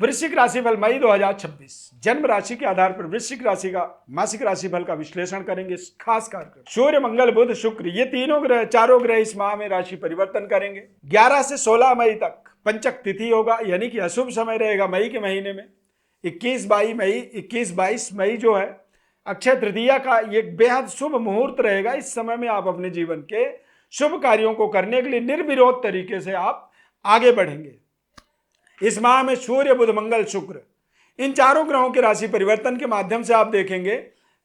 वृश्चिक राशि फल मई 2026 जन्म राशि के आधार पर वृश्चिक राशि का मासिक राशि फल का विश्लेषण करेंगे। इस खास कार्यक्रम सूर्य मंगल बुध शुक्र ये चारों ग्रह इस माह में राशि परिवर्तन करेंगे। 11 से 16 मई तक पंचक तिथि होगा, यानी कि अशुभ समय रहेगा मई के महीने में। 21-22 मई जो है अक्षय तृतीया का ये बेहद शुभ मुहूर्त रहेगा। इस समय में आप अपने जीवन के शुभ कार्यों को करने के लिए निर्विरोध तरीके से आप आगे बढ़ेंगे। इस माह में सूर्य बुध मंगल शुक्र इन चारों ग्रहों के राशि परिवर्तन के माध्यम से आप देखेंगे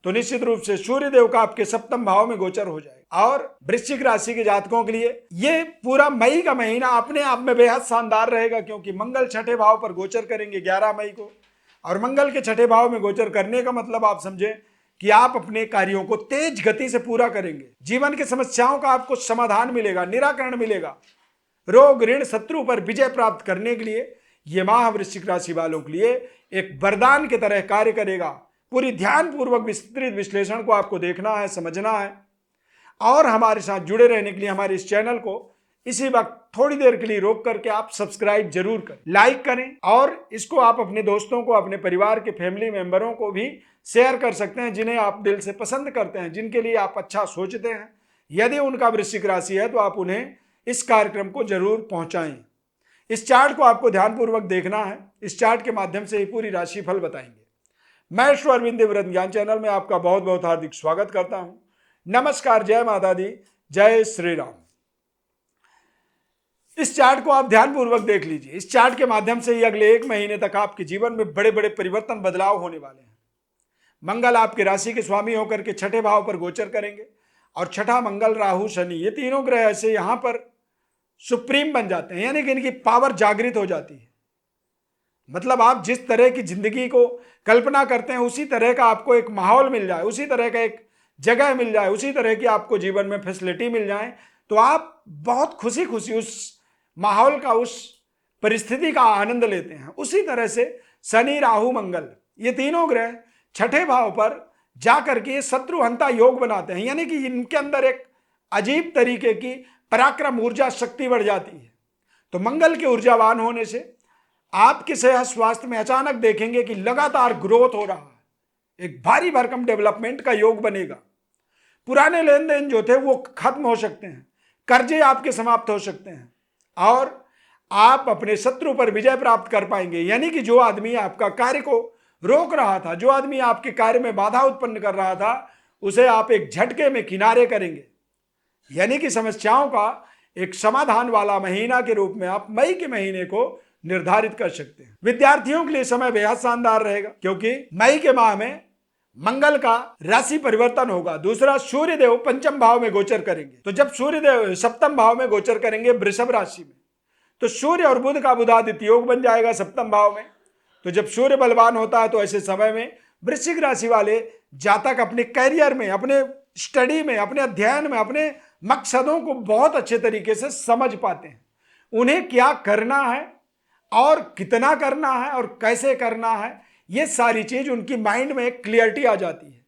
तो निश्चित रूप से सूर्य देव का आपके सप्तम भाव में गोचर हो जाएगा। और वृश्चिक राशि के जातकों के लिए ये पूरा मई का महीना अपने आप में बेहद शानदार रहेगा, क्योंकि मंगल छठे भाव पर गोचर करेंगे 11 मई को। और मंगल के छठे भाव में गोचर करने का मतलब आप समझे कि आप अपने कार्यों को तेज गति से पूरा करेंगे। जीवन की समस्याओं का आपको समाधान मिलेगा, निराकरण मिलेगा। रोग ऋण शत्रु पर विजय प्राप्त करने के लिए यह माह वृश्चिक राशि वालों के लिए एक वरदान की तरह कार्य करेगा। पूरी ध्यानपूर्वक विस्तृत विश्लेषण को आपको देखना है, समझना है। और हमारे साथ जुड़े रहने के लिए हमारे इस चैनल को इसी वक्त थोड़ी देर के लिए रोक करके आप सब्सक्राइब जरूर करें, लाइक करें, और इसको आप अपने दोस्तों को, अपने परिवार के फैमिली मेंबरों को भी शेयर कर सकते हैं, जिन्हें आप दिल से पसंद करते हैं, जिनके लिए आप अच्छा सोचते हैं। यदि उनका वृश्चिक राशि है तो आप उन्हें इस कार्यक्रम को जरूर पहुंचाएं। इस चार्ट को आपको ध्यानपूर्वक देखना है। इस चार्ट के माध्यम से ही पूरी राशि फल बताएंगे। मैं ईश्वर अरविंद देवव्रत ज्ञान चैनल में आपका बहुत बहुत हार्दिक स्वागत करता हूं। नमस्कार, जय माता दी, जय श्री राम। इस चार्ट को आप ध्यानपूर्वक देख लीजिए। इस चार्ट के माध्यम से ही अगले 1 महीने तक आपके जीवन में बड़े बड़े परिवर्तन, बदलाव होने वाले हैं। मंगल आपके राशि के स्वामी होकर के छठे भाव पर गोचर करेंगे, और छठा मंगल, राहु, शनि ये तीनों ग्रह ऐसे यहां पर सुप्रीम बन जाते हैं, यानी कि इनकी पावर जागृत हो जाती है। मतलब आप जिस तरह की जिंदगी को कल्पना करते हैं उसी तरह का आपको एक माहौल मिल जाए, उसी तरह का एक जगह मिल जाए, उसी तरह की आपको जीवन में फैसिलिटी मिल जाए, तो आप बहुत खुशी खुशी उस माहौल का, उस परिस्थिति का आनंद लेते हैं। उसी तरह से शनि, राहु, मंगल ये तीनों ग्रह छठे भाव पर जाकर के शत्रुहंता योग बनाते हैं, यानी कि इनके अंदर एक अजीब तरीके की पराक्रम, ऊर्जा, शक्ति बढ़ जाती है। तो मंगल के ऊर्जावान होने से आपके सेहत स्वास्थ्य में अचानक देखेंगे कि लगातार ग्रोथ हो रहा है, एक भारी भरकम डेवलपमेंट का योग बनेगा। पुराने लेन देन जो थे वो खत्म हो सकते हैं, कर्जे आपके समाप्त हो सकते हैं, और आप अपने शत्रु पर विजय प्राप्त कर पाएंगे। यानी कि जो आदमी आपका कार्य को रोक रहा था, जो आदमी आपके कार्य में बाधा उत्पन्न कर रहा था, उसे आप एक झटके में किनारे करेंगे। यानी कि समस्याओं का एक समाधान वाला महीना के रूप में आप मई के महीने को निर्धारित कर सकते हैं। विद्यार्थियों के लिए समय बेहद शानदार रहेगा, क्योंकि मई के माह में मंगल का राशि परिवर्तन होगा। दूसरा, सूर्य देव पंचम भाव में गोचर करेंगे। तो जब सूर्य देव सप्तम भाव में गोचर करेंगे वृषभ राशि में, तो सूर्य और बुध का बुधादित्य योग बन जाएगा सप्तम भाव में। तो जब सूर्य बलवान होता है तो ऐसे समय में वृश्चिक राशि वाले जातक अपने कैरियर में, अपने स्टडी में, अपने अध्ययन में, अपने मकसदों को बहुत अच्छे तरीके से समझ पाते हैं। उन्हें क्या करना है और कितना करना है और कैसे करना है, ये सारी चीज उनकी माइंड में एक क्लियरिटी आ जाती है।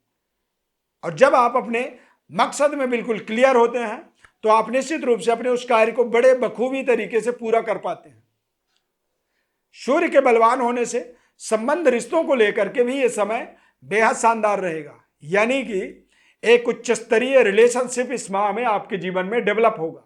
और जब आप अपने मकसद में बिल्कुल क्लियर होते हैं तो आप निश्चित रूप से अपने उस कार्य को बड़े बखूबी तरीके से पूरा कर पाते हैं। सूर्य के बलवान होने से संबंध, रिश्तों को लेकर के भी ये समय बेहद शानदार रहेगा। यानी कि एक उच्च स्तरीय रिलेशनशिप इस माह में आपके जीवन में डेवलप होगा।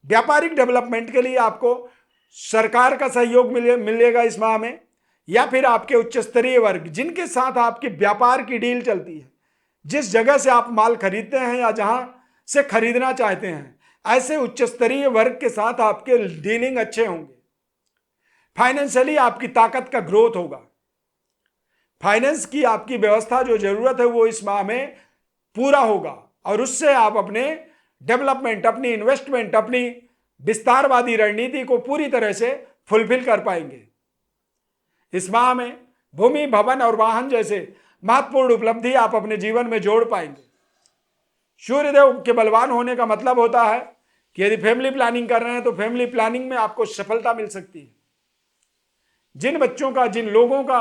व्यापारिक डेवलपमेंट के लिए आपको सरकार का सहयोग मिलेगा इस माह में, या फिर आपके उच्च स्तरीय वर्ग जिनके साथ आपकी व्यापार की डील चलती है, जिस जगह से आप माल खरीदते हैं या जहां से खरीदना चाहते हैं, ऐसे उच्च स्तरीय वर्ग के साथ आपके डीलिंग अच्छे होंगे। फाइनेंशियली आपकी ताकत का ग्रोथ होगा। फाइनेंस की आपकी व्यवस्था जो जरूरत है वो इस माह में पूरा होगा, और उससे आप अपने डेवलपमेंट, अपनी इन्वेस्टमेंट, अपनी विस्तारवादी रणनीति को पूरी तरह से फुलफिल कर पाएंगे। इस माह में भूमि, भवन और वाहन जैसे महत्वपूर्ण उपलब्धि आप अपने जीवन में जोड़ पाएंगे। सूर्यदेव के बलवान होने का मतलब होता है कि यदि फैमिली प्लानिंग कर रहे हैं तो फैमिली प्लानिंग में आपको सफलता मिल सकती है। जिन बच्चों का, जिन लोगों का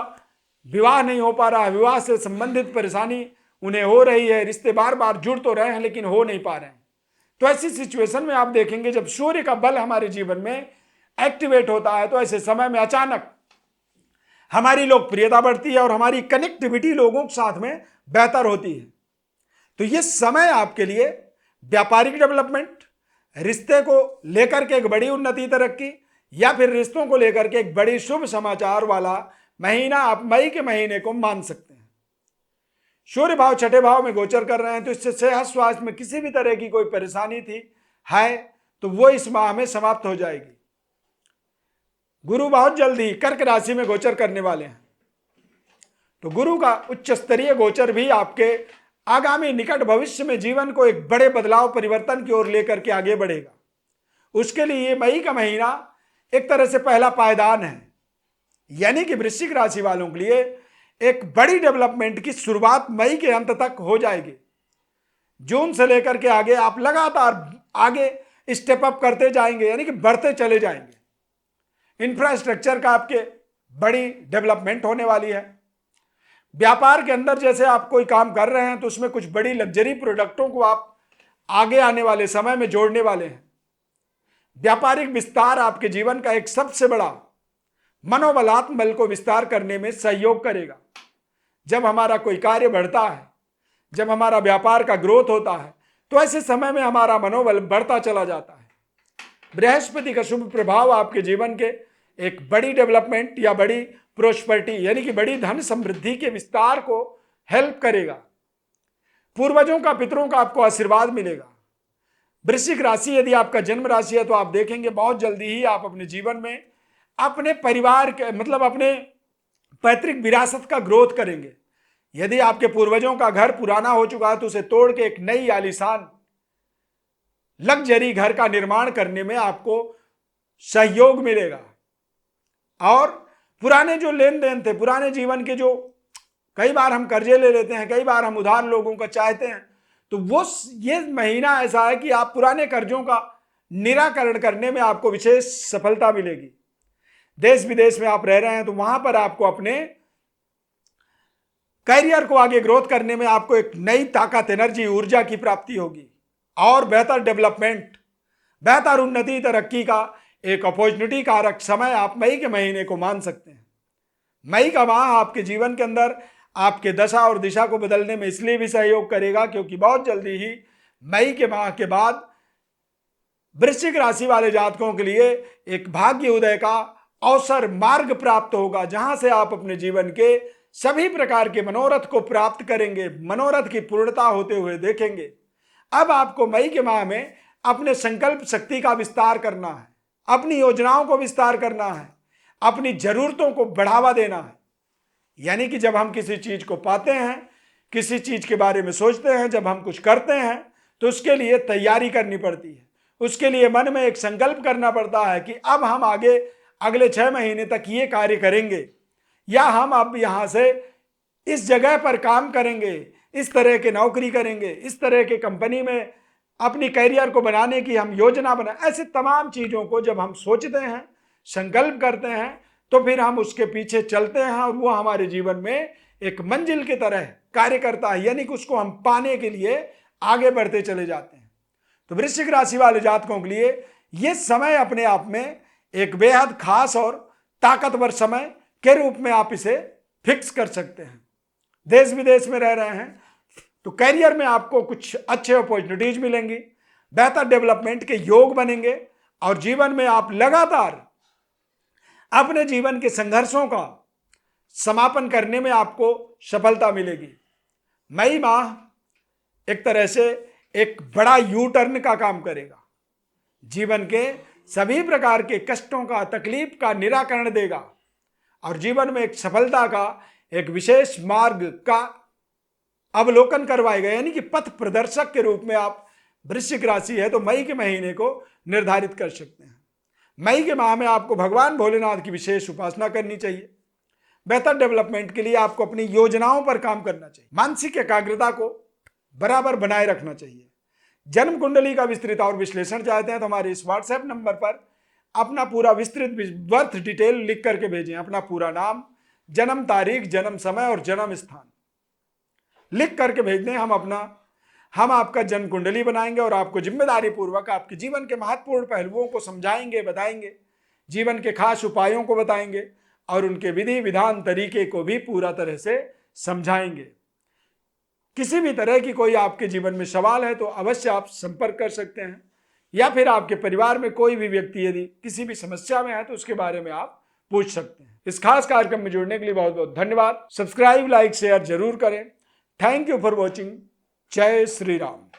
विवाह नहीं हो पा रहा है, विवाह से संबंधित परेशानी उन्हें हो रही है, रिश्ते बार बार जुड़ तो रहे हैं लेकिन हो नहीं पा रहे हैं, तो ऐसी सिचुएशन में आप देखेंगे जब सूर्य का बल हमारे जीवन में एक्टिवेट होता है तो ऐसे समय में अचानक हमारी लोकप्रियता बढ़ती है और हमारी कनेक्टिविटी लोगों के साथ में बेहतर होती है। तो ये समय आपके लिए व्यापारिक डेवलपमेंट, रिश्ते को लेकर के एक बड़ी उन्नति तरक्की, या फिर रिश्तों को लेकर के एक बड़ी शुभ समाचार वाला महीना आप मई के महीने को मान सकते हैं। सूर्य भाव छठे भाव में गोचर कर रहे हैं, तो इससे सेहत स्वास्थ्य में किसी भी तरह की कोई परेशानी थी है तो वो इस माह में समाप्त हो जाएगी। गुरु बहुत जल्दी कर्क राशि में गोचर करने वाले हैं, तो गुरु का उच्च स्तरीय गोचर भी आपके आगामी निकट भविष्य में जीवन को एक बड़े बदलाव परिवर्तन की ओर लेकर के आगे बढ़ेगा। उसके लिए ये मई का महीना एक तरह से पहला पायदान है, यानी कि वृश्चिक राशि वालों के लिए एक बड़ी डेवलपमेंट की शुरुआत मई के अंत तक हो जाएगी। जून से लेकर के आगे आप लगातार आगे स्टेप अप करते जाएंगे, यानी कि बढ़ते चले जाएंगे। इंफ्रास्ट्रक्चर का आपके बड़ी डेवलपमेंट होने वाली है। व्यापार के अंदर जैसे आप कोई काम कर रहे हैं तो उसमें कुछ बड़ी लग्जरी प्रोडक्टों को आप आगे आने वाले समय में जोड़ने वाले हैं। व्यापारिक विस्तार आपके जीवन का एक सबसे बड़ा मनोबलात्मक बल को विस्तार करने में सहयोग करेगा। जब हमारा कोई कार्य बढ़ता है, जब हमारा व्यापार का ग्रोथ होता है, तो ऐसे समय में हमारा मनोबल बढ़ता चला जाता है। बृहस्पति का शुभ प्रभाव आपके जीवन के एक बड़ी डेवलपमेंट या बड़ी प्रोस्पेरिटी, यानी कि बड़ी धन समृद्धि के विस्तार को हेल्प करेगा। पूर्वजों का, पितरों का आपको आशीर्वाद मिलेगा। वृश्चिक राशि यदि आपका जन्म राशि है तो आप देखेंगे बहुत जल्दी ही आप अपने जीवन में अपने परिवार के मतलब अपने पैतृक विरासत का ग्रोथ करेंगे। यदि आपके पूर्वजों का घर पुराना हो चुका है तो उसे तोड़ के एक नई आलीशान लग्जरी घर का निर्माण करने में आपको सहयोग मिलेगा। और पुराने जो लेन देन थे, पुराने जीवन के जो कई बार हम कर्जे ले लेते हैं, कई बार हम उधार लोगों का चाहते हैं, तो वो ये महीना ऐसा है कि आप पुराने कर्जों का निराकरण करने में आपको विशेष सफलता मिलेगी। देश विदेश में आप रह रहे हैं तो वहां पर आपको अपने करियर को आगे ग्रोथ करने में आपको एक नई ताकत, एनर्जी, ऊर्जा की प्राप्ति होगी और बेहतर डेवलपमेंट, बेहतर उन्नति तरक्की का एक अपॉर्चुनिटी कारक समय आप मई के महीने को मान सकते हैं। मई का माह आपके जीवन के अंदर आपके दशा और दिशा को बदलने में इसलिए भी सहयोग करेगा क्योंकि बहुत जल्दी ही मई के माह के बाद वृश्चिक राशि वाले जातकों के लिए एक भाग्य उदय का अवसर, मार्ग प्राप्त होगा, जहां से आप अपने जीवन के सभी प्रकार के मनोरथ को प्राप्त करेंगे, मनोरथ की पूर्णता होते हुए देखेंगे। अब आपको मई के माह में अपने संकल्प शक्ति का विस्तार करना है, अपनी योजनाओं को विस्तार करना है, अपनी जरूरतों को बढ़ावा देना है। यानी कि जब हम किसी चीज को पाते हैं, किसी चीज के बारे में सोचते हैं, जब हम कुछ करते हैं तो उसके लिए तैयारी करनी पड़ती है। उसके लिए मन में एक संकल्प करना पड़ता है कि अब हम आगे अगले 6 महीने तक ये कार्य करेंगे, या हम अब यहां से इस जगह पर काम करेंगे, इस तरह के नौकरी करेंगे, इस तरह के कंपनी में अपनी कैरियर को बनाने की हम योजना बना। ऐसे तमाम चीजों को जब हम सोचते हैं, संकल्प करते हैं, तो फिर हम उसके पीछे चलते हैं और वो हमारे जीवन में एक मंजिल की तरह कार्य करता है, यानी कि उसको हम पाने के लिए आगे बढ़ते चले जाते हैं। तो वृश्चिक राशि वाले जातकों के लिए यह समय अपने आप में एक बेहद खास और ताकतवर समय के रूप में आप इसे फिक्स कर सकते हैं। देश विदेश में रह रहे हैं तो करियर में आपको कुछ अच्छे अपॉर्चुनिटीज मिलेंगी, बेहतर डेवलपमेंट के योग बनेंगे और जीवन में आप लगातार अपने जीवन के संघर्षों का समापन करने में आपको सफलता मिलेगी। मई माह एक तरह से एक बड़ा यू टर्न का काम करेगा, जीवन के सभी प्रकार के कष्टों का, तकलीफ का निराकरण देगा और जीवन में एक सफलता का एक विशेष मार्ग का अवलोकन करवाएगा। यानी कि पथ प्रदर्शक के रूप में आप वृश्चिक राशि है तो मई के महीने को निर्धारित कर सकते हैं। मई के माह में आपको भगवान भोलेनाथ की विशेष उपासना करनी चाहिए। बेहतर डेवलपमेंट के लिए आपको अपनी योजनाओं पर काम करना चाहिए। मानसिक एकाग्रता को बराबर बनाए रखना चाहिए। जन्म कुंडली का विस्तृत और विश्लेषण चाहते हैं तो हमारे इस व्हाट्सएप नंबर पर अपना पूरा विस्तृत बर्थ डिटेल लिख करके भेजें। अपना पूरा नाम, जन्म तारीख, जन्म समय और जन्म स्थान लिख करके भेज दें। हम आपका जन्म कुंडली बनाएंगे और आपको जिम्मेदारी पूर्वक आपके जीवन के महत्वपूर्ण पहलुओं को समझाएंगे, बताएंगे, जीवन के खास उपायों को बताएंगे और उनके विधि विधान तरीके को भी पूरा तरह से समझाएंगे। किसी भी तरह की कोई आपके जीवन में सवाल है तो अवश्य आप संपर्क कर सकते हैं, या फिर आपके परिवार में कोई भी व्यक्ति यदि किसी भी समस्या में है तो उसके बारे में आप पूछ सकते हैं। इस खास कार्यक्रम में जुड़ने के लिए बहुत बहुत धन्यवाद। सब्सक्राइब, लाइक, शेयर जरूर करें। Thank you for watching. जय श्री राम।